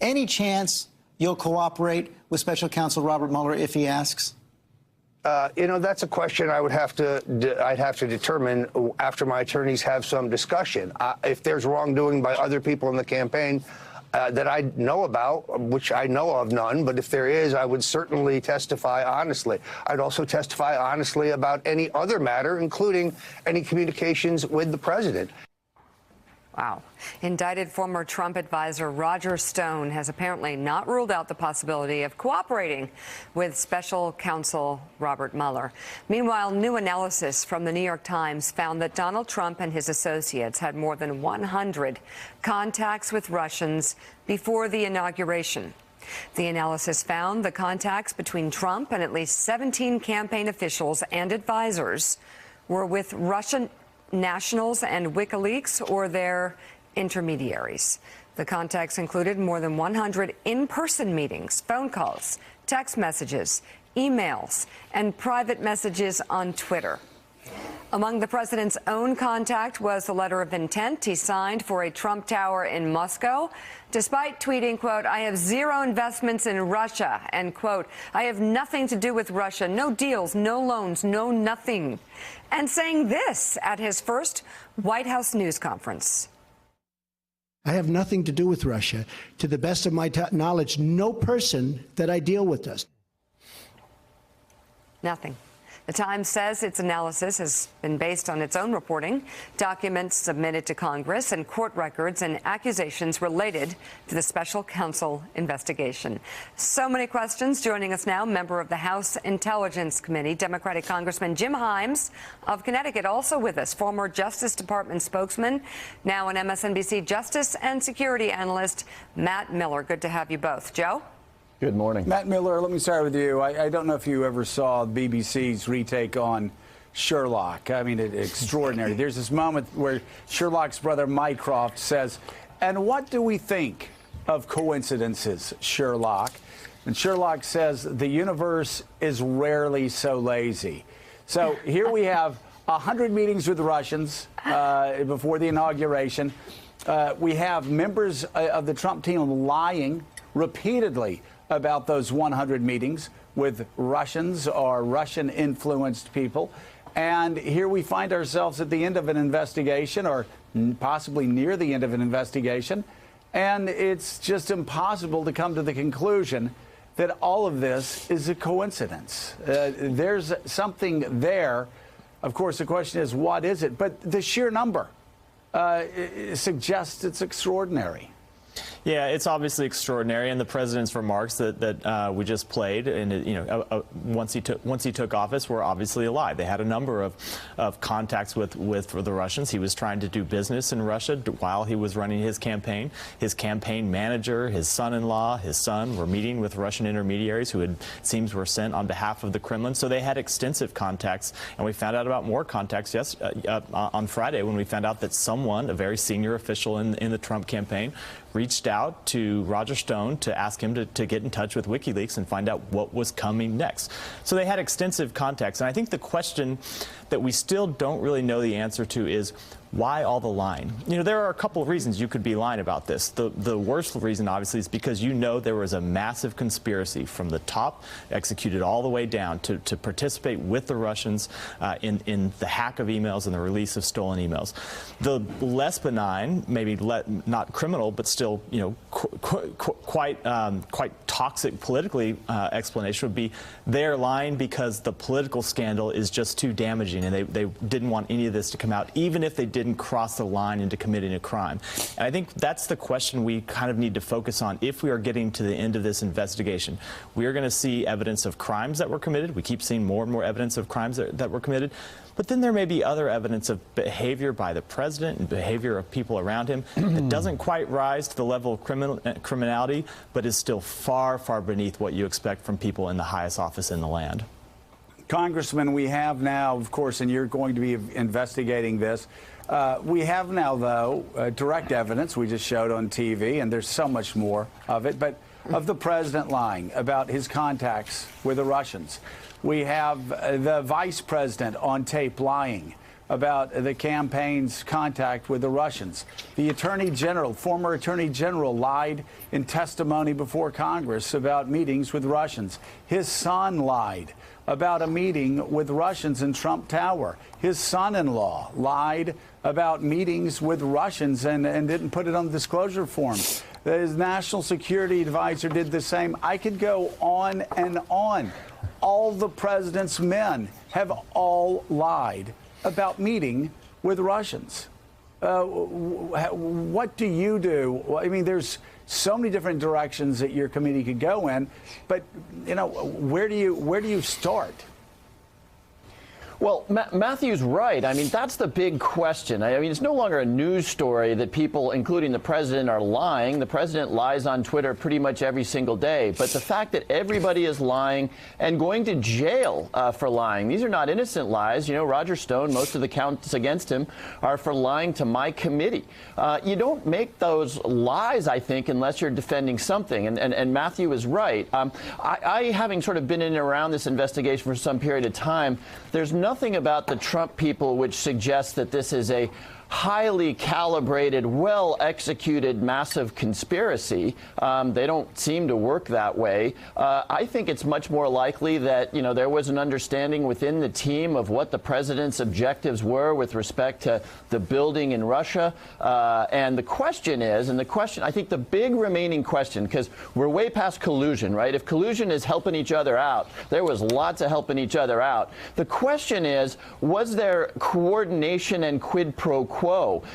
Any chance you'll cooperate with Special Counsel Robert Mueller if he asks? You know, that's a question I'd have to determine after my attorneys have some discussion. If there's wrongdoing by other people in the campaign that I know about, which I know of none, but if there is, I would certainly testify honestly. I'd also testify honestly about any other matter, including any communications with the president. Wow. Indicted former Trump advisor Roger Stone has apparently not ruled out the possibility of cooperating with Special Counsel Robert Mueller. Meanwhile, new analysis from the New York Times found that Donald Trump and his associates had more than 100 contacts with Russians before the inauguration. The analysis found the contacts between Trump and at least 17 campaign officials and advisors were with Russian nationals and WikiLeaks or their intermediaries. The contacts included more than 100 in-person meetings, phone calls, text messages, emails, and private messages on Twitter. Among the president's own contact was the letter of intent he signed for a Trump Tower in Moscow, despite tweeting, quote, "I have zero investments in Russia," and, quote, "I have nothing to do with Russia, no deals, no loans, no nothing," and saying this at his first White House news conference. I have nothing to do with Russia. To the best of my knowledge, no person that I deal with does. Nothing. The Times says its analysis has been based on its own reporting, documents submitted to Congress, and court records and accusations related to the special counsel investigation. So many questions. Joining us now, member of the House Intelligence Committee, Democratic Congressman Jim Himes of Connecticut, also with us, former Justice Department spokesman, now an MSNBC justice and security analyst, Matt Miller. Good to have you both. Joe? Good morning. Matt Miller, let me start with you. I don't know if you ever saw BBC's retake on Sherlock. I mean, it's extraordinary. There's this moment where Sherlock's brother Mycroft says, "And what do we think of coincidences, Sherlock?" And Sherlock says, "The universe is rarely so lazy." So here we have 100 meetings with the Russians before the inauguration. We have members of the Trump team lying repeatedly about those 100 meetings with Russians or Russian-influenced people. And here we find ourselves at the end of an investigation, or possibly near the end of an investigation, and it's just impossible to come to the conclusion that all of this is a coincidence. There's something there. Of course, the question is, what is it? But the sheer number suggests it's extraordinary. Yeah, it's obviously extraordinary, and the president's remarks that we just played, and once he took office, were obviously a lie. They had a number of contacts with the Russians. He was trying to do business in Russia while he was running his campaign. His campaign manager, his son-in-law, his son were meeting with Russian intermediaries who it seems were sent on behalf of the Kremlin. So they had extensive contacts, and we found out about more contacts on Friday when we found out that someone, a very senior official in the Trump campaign, reached out to Roger Stone to ask him to get in touch with WikiLeaks and find out what was coming next. So they had extensive contacts. And I think the question that we still don't really know the answer to is, why all the lying? You know, there are a couple of reasons you could be lying about this. The worst reason, obviously, is because you know there was a massive conspiracy from the top, executed all the way down, to participate with the Russians in the hack of emails and the release of stolen emails. The less benign, maybe not criminal, but still, you know, quite toxic politically explanation would be they're lying because the political scandal is just too damaging, and they didn't want any of this to come out, even if they didn't cross the line into committing a crime. And I think that's the question we kind of need to focus on if we are getting to the end of this investigation. We are going to see evidence of crimes that were committed. We keep seeing more and more evidence of crimes that were committed. But then there may be other evidence of behavior by the president and behavior of people around him that doesn't quite rise to the level of criminality, but is still far, far beneath what you expect from people in the highest office in the land. Congressman, we have now, of course, and you're going to be investigating this. We have now, though, direct evidence we just showed on TV, and there's so much more of it, but of the president lying about his contacts with the Russians. We have the vice president on tape lying. about the campaign's contact with the Russians. The Attorney General, former Attorney General, lied in testimony before Congress about meetings with Russians. His son lied about a meeting with Russians in Trump Tower. His son-in-law lied about meetings with Russians and didn't put it on the disclosure form. His national security advisor did the same. I could go on and on. All the president's men have all lied about meeting with Russians. What do you do? Well, I mean, there's so many different directions that your committee could go in, but you know, where do you start? Well, Matthew's right. I mean, that's the big question. I mean, it's no longer a news story that people, including the president, are lying. The president lies on Twitter pretty much every single day. But the fact that everybody is lying and going to jail for lying, these are not innocent lies. You know, Roger Stone, most of the counts against him are for lying to my committee. You don't make those lies, I think, unless you're defending something. And Matthew is right. I, having sort of been in and around this investigation for some period of time, there's nothing about the Trump people which suggests that this is a highly calibrated, well-executed, massive conspiracy. They don't seem to work that way. I think it's much more likely that, you know, there was an understanding within the team of what the president's objectives were with respect to the building in Russia. And the question is, I think the big remaining question, because we're way past collusion, right? If collusion is helping each other out, there was lots of helping each other out. The question is, was there coordination and quid pro quo?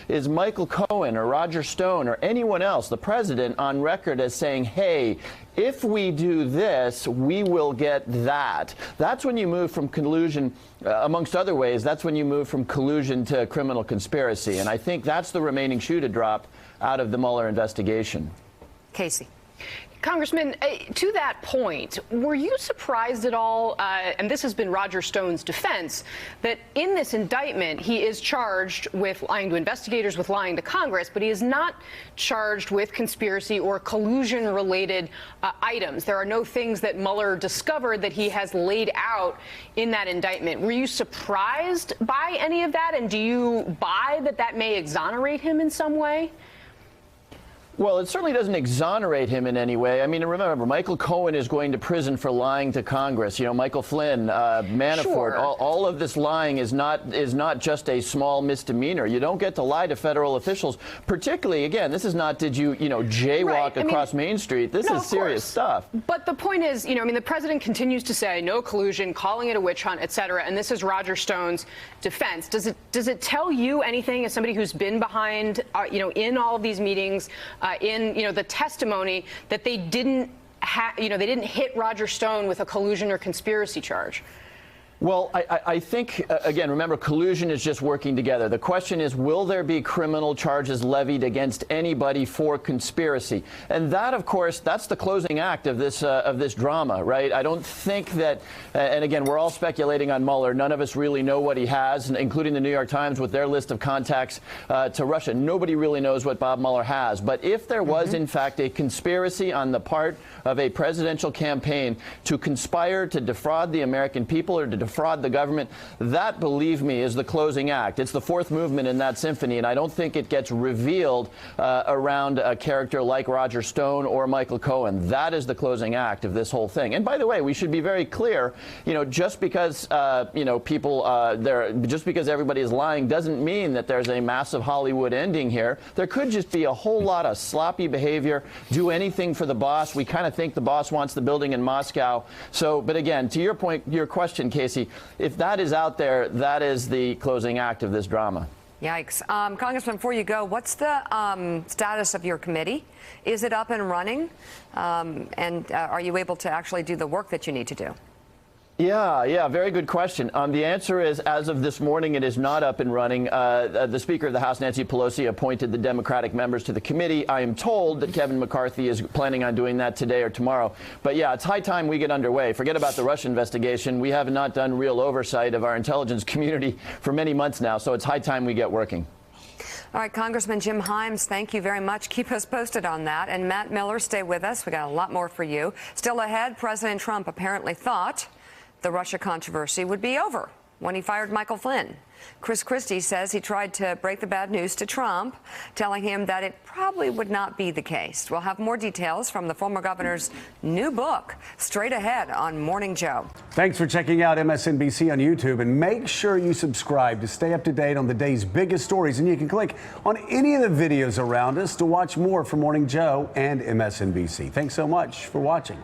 Is Michael Cohen or Roger Stone or anyone else, the president, on record as saying, hey, if we do this, we will get that? That's when you move from collusion, amongst other ways, that's when you move from collusion to criminal conspiracy. And I think that's the remaining shoe to drop out of the Mueller investigation. Casey. Congressman, to that point, were you surprised at all, and this has been Roger Stone's defense, that in this indictment he is charged with lying to investigators, with lying to Congress, but he is not charged with conspiracy or collusion-related items? There are no things that Mueller discovered that he has laid out in that indictment. Were you surprised by any of that, and do you buy that that may exonerate him in some way? Well, it certainly doesn't exonerate him in any way. I mean, remember, Michael Cohen is going to prison for lying to Congress. You know, Michael Flynn, Manafort, sure. all of this lying is not just a small misdemeanor. You don't get to lie to federal officials. Particularly, again, this is not did you jaywalk right. across Main Street. This is serious stuff. But the point is, I mean, the president continues to say no collusion, calling it a witch hunt, et cetera, and this is Roger Stone's defense. Does it tell you anything as somebody who's been behind, in all of these meetings? In the testimony that they didn't hit Roger Stone with a collusion or conspiracy charge? Well, I think, again, remember, collusion is just working together. The question is, will there be criminal charges levied against anybody for conspiracy? And that, of course, that's the closing act of this drama, right? I don't think that, and again, we're all speculating on Mueller. None of us really know what he has, including the New York Times with their list of contacts to Russia. Nobody really knows what Bob Mueller has. But if there was, in fact, a conspiracy on the part of a presidential campaign to conspire to defraud the American people or to defraud the government, that, believe me, is the closing act. It's the fourth movement in that symphony, and I don't think it gets revealed around a character like Roger Stone or Michael Cohen. That is the closing act of this whole thing. And by the way, we should be very clear, just because just because everybody is lying doesn't mean that there's a massive Hollywood ending here. There could just be a whole lot of sloppy behavior, do anything for the boss. We kind of think the boss wants the building in Moscow. So, but again, to your point, your question, Casey, if that is out there, that is the closing act of this drama. Yikes. Congressman, before you go, what's the status of your committee? Is it up and running? And are you able to actually do the work that you need to do? Yeah, very good question. The answer is, as of this morning, it is not up and running. The Speaker of the House, Nancy Pelosi, appointed the Democratic members to the committee. I am told that Kevin McCarthy is planning on doing that today or tomorrow. But yeah, it's high time we get underway. Forget about the Russia investigation. We have not done real oversight of our intelligence community for many months now, so it's high time we get working. All right, Congressman Jim Himes, thank you very much. Keep us posted on that. And Matt Miller, stay with us. We got a lot more for you. Still ahead, President Trump apparently thought the Russia controversy would be over. when he fired Michael Flynn. Chris Christie says he tried to break the bad news to Trump, telling him that it probably would not be the case. We'll have more details from the former governor's new book straight ahead on Morning Joe. Thanks for checking out MSNBC on YouTube, and make sure you subscribe to stay up to date on the day's biggest stories. And you can click on any of the videos around us to watch more from Morning Joe and MSNBC. Thanks so much for watching.